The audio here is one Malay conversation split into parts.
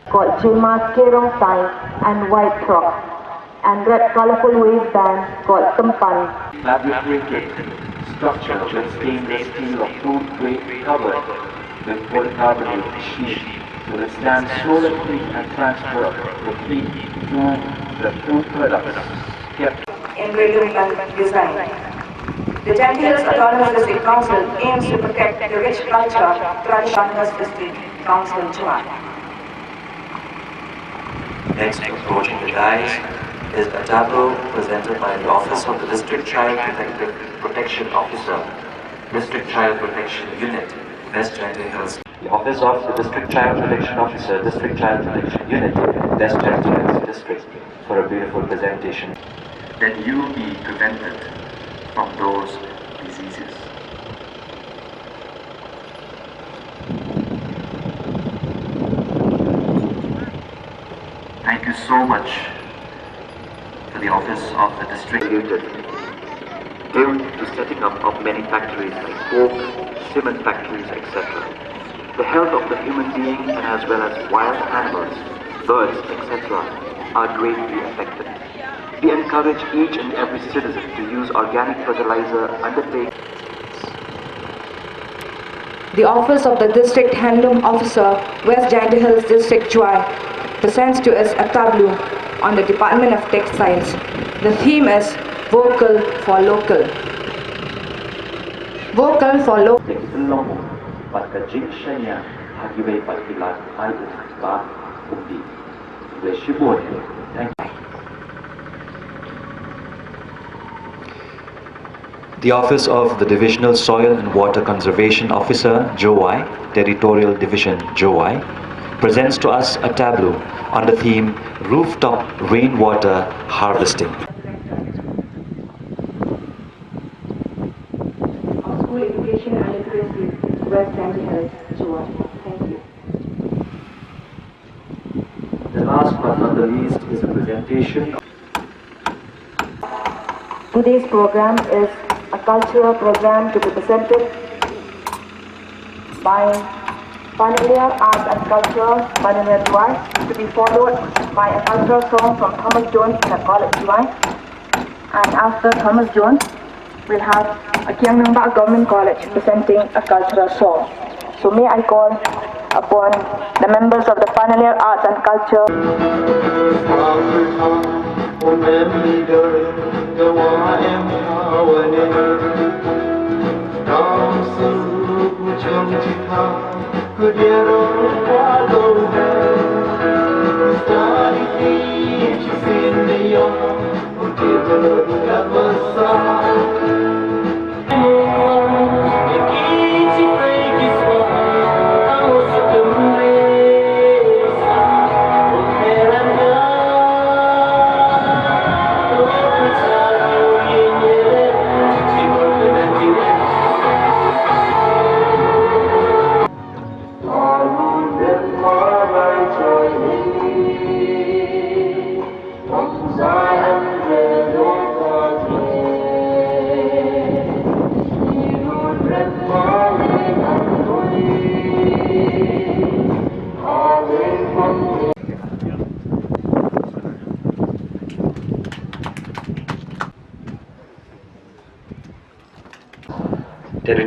Called Jingrakhe and white frock, and red colorful waistband called Kampan. Fabricated structure with stainless steel or food grade covered with polycarbonate sheet to withstand solar heat and transfer of the heat to the food products kept In regular design. The Jangil Hills Autonomous District Council aims to protect the rich culture traditions District Council Jowai. Next, approaching the dais is a tableau presented by the Office of the District Child Protection Officer, District Child Protection Unit, West Jangil Hills. the Office of the District Child Protection Officer, District Child Protection Unit, West Jangil Hills District, for a beautiful presentation. That you be prevented from those diseases. Thank you so much to the Office of the District Due to setting up of many factories like coke, cement factories, etc. The health of the human being and as well as wild animals, birds, etc. are greatly affected. We encourage each and every citizen to use organic fertilizer, undertake. The Office of the District Handloom Officer, West Jangil Hills District Jowai, presents to us a tableau on the Department of Textiles. The theme is Vocal for Local. Vocal for Local. The Office of the Divisional Soil and Water Conservation Officer, Jowai, Territorial Division, Jowai, presents to us a tableau on the theme Rooftop Rainwater Harvesting. School Education and Literacy, West Jangil Hills, Jowai. Thank you. The last but not the least is a presentation. Today's program is a cultural program to be presented by Meghalaya Arts and Culture, Meghalaya Jowai, to be followed by a cultural song from Thomas Jones in the College Jowai. And after Thomas Jones, we'll have a Kiangnambak Government College presenting a cultural song. So may I call upon the members of the Meghalaya Arts and Culture.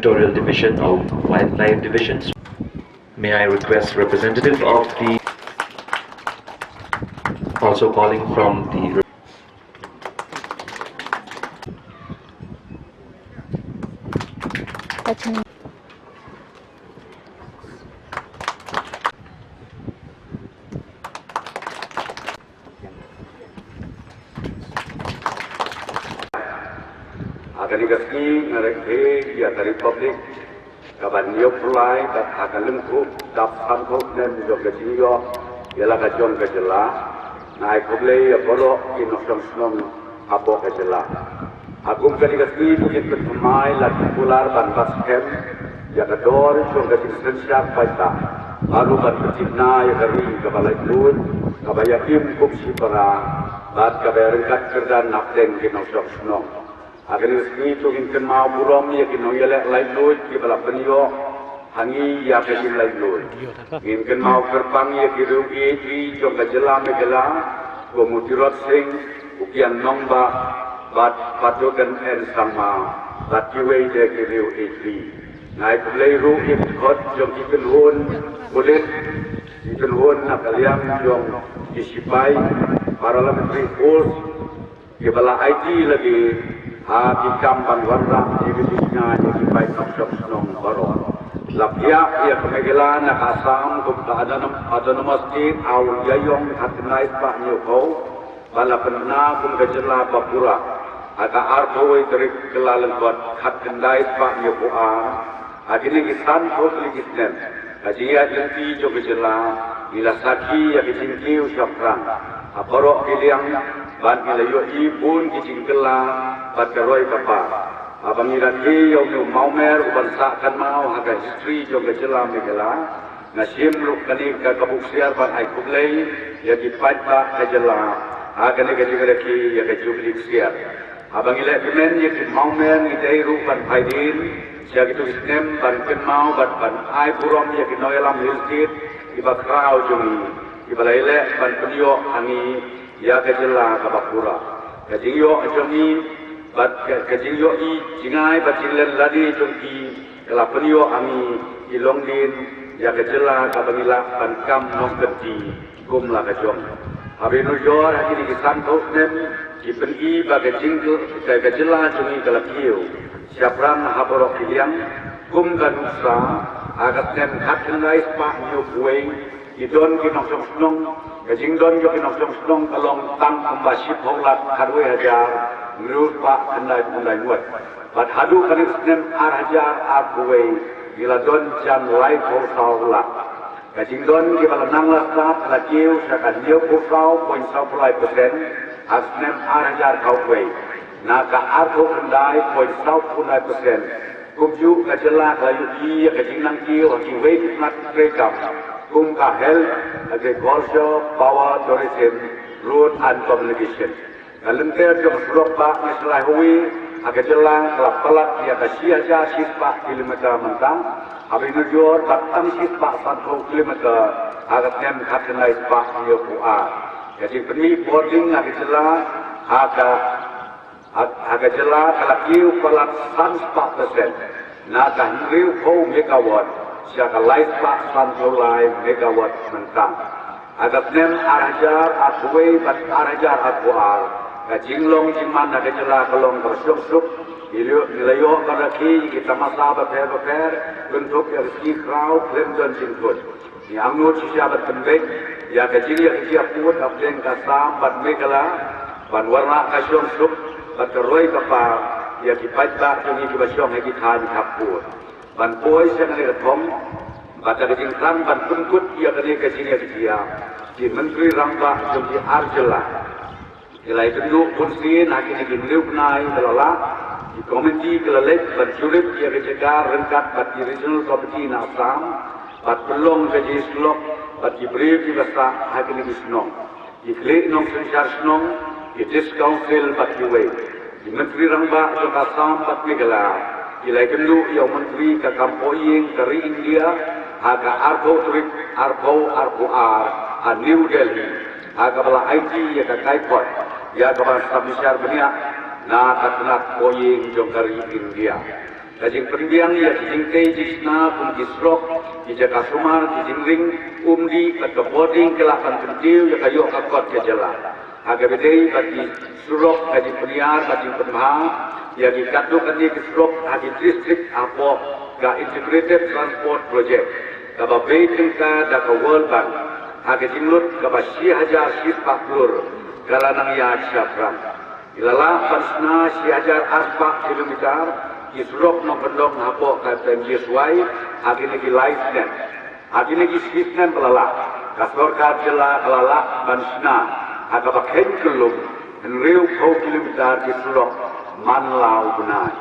Territorial Division or Wildlife Divisions. May I request representative of the also calling from the akan dikasih ngereke ya dari publik kaban niop pulai tak akan lengkup dap santuk dan juga kecilio ialah kacung kecela naik kublai ya bolok inosong snom abo kecela agung kan dikasih mungkin berpemai lagi pular ban baskem ya kedor juga kecil siap baca baru ban kecilna ya kari kabalai dun kabayakim kup sipara bat kabayarengkat kerdan napdeng inosong snom agar itu ingin mau buram ya kino yelek lain loy kibala penio hangi ya kesin lain loy ingin mau kerpang ya kiru eti jom kajela megala gomutirot sing ukian nomba bat patokan en sama bat kiwei de kiru eti naik play ru im khot jom ikan hon boleh ikan hon nak kalian jom disipai para menteri force kibala IT lagi di kampung warna di bisnisnya di baik nafsu senong baru. Lapia ia kemegelan nak asam kumta ada masjid awal jayong hati naik pak nyukau bala penna kum kejela papura agak artoi terik kelalan buat hati naik pak nyukua adini kisan kau ligisnen kajia jenti jo kejela bila saki ya kecingki usyafran aparok kiliang ban ilayo ibun kicingkela bat karoi kapa abang iraki yang mau mer uban sakan mau haga history jo kejela megala nasim luk kani ka kabuksiar ban ai kublai ya dipat ba kejela haga ne kejiraki ya kejublik siar abang ilak kemen ya mau mer ni dai ru ban faidin sia gitu isnem ban ken mau ban ai burom ya kinoyalam hiltit iba krau jumi iba lele ban penio hangi ya kejela kabakura kejingyo ajongi bat kejingyo I jingai batilen ladi jongki kelapenyo ami ilongdin ya kejela kabangila bankam nongketi kumla kejong habinu jor hakini kisanto nem kipen I bagajingko kejela jongi kelakiyo siapran haborok kiliang kum ganusa agat nem katkenais pak nyukwei idon kinong snong kajing don yo kinong snong kalong tang pembasip holat karwe hajar menurut pak kendai muat bat hadu kanis nem ar hajar ar kuwe gila don jam lai posau la kajing don gila nang lasta lakiu sakan yo posau 0.9% as nem ar hajar kau kuwe naka ar ko kendai 0.9% kumju kajela kayu I kajing nang kiu haking we kismat rekam kumka health, agriculture, power, tourism, road and communication. Dalam ter jom surok pak misalnya hui, agak jelang kelap pelat dia kasih aja sispa kilometer mentang, habis nujur batang sispa 1 kilometer, agak nem katnai pak dia kuat. Jadi peni boarding agak jelang, agak jelang kalau kiu pelat 100%, nak hingriu kau megawatt. Siapa lain pak sanjolai megawatt mentang. Adat nem arajar akuwe bat arajar akuar. Kajinglong jiman ada jela kalong bersyuk-syuk. Nilayo kadaki kita masa beper bentuk yang sikrau klem dan jingkut. Ni angut siapa tembek ya kajing ya siap pun abdeng kasam bat megala ban warna kasyuk-syuk bat keroi kapal ya dipaita jungi kibasyong hegi than kapur. Ban boy saya kena ketong, baca kejingkran ban kunkut ia kena kejingnya dia. Di Menteri Ramba jom di Arjela. Ilai penduk punsin akhirnya di Meliuk Nai kelala. Di komiti kelalek ban jurip ia kejaga rengkat bat di Regional Committee na Assam. Bat pelong keji Shillong, bat di brief di basa akhirnya di Senong. Di klik nong sensar Senong, di Dis Council bat di Wei. Di Menteri Ramba jom Assam bat Meghalaya. Ilai kendu yang menteri ke Kampoying dari India, agak arbo trip arbo a New Delhi, agak bala IT ya ke Kaipot, ya ke bala Sabisar Benia, na katnat Poying jom dari India. Kajing pendiang ya kijing tei jisna pun kisrok kijaka sumar kijing ring umdi kat boarding kelapan kentil ya kayo kakot ke jala. Aga bedei bagi surok kajing peniar bagi penha ya kikatu kani kisrok hagi district apo ka integrated transport project. Kaba bei tengka da ka World Bank hagi jinglut kaba 10,000 paktur kalanang ya syafran. Ilala pansna 10,000 kilometer Kisrok mempendong hapok kata Jowai, hari lagi live net, hari lagi sisnan pelalak, kasor kajela pelalak bansna, agak bakhen kelum, henriu kau kilometer Kisrok manlau benai.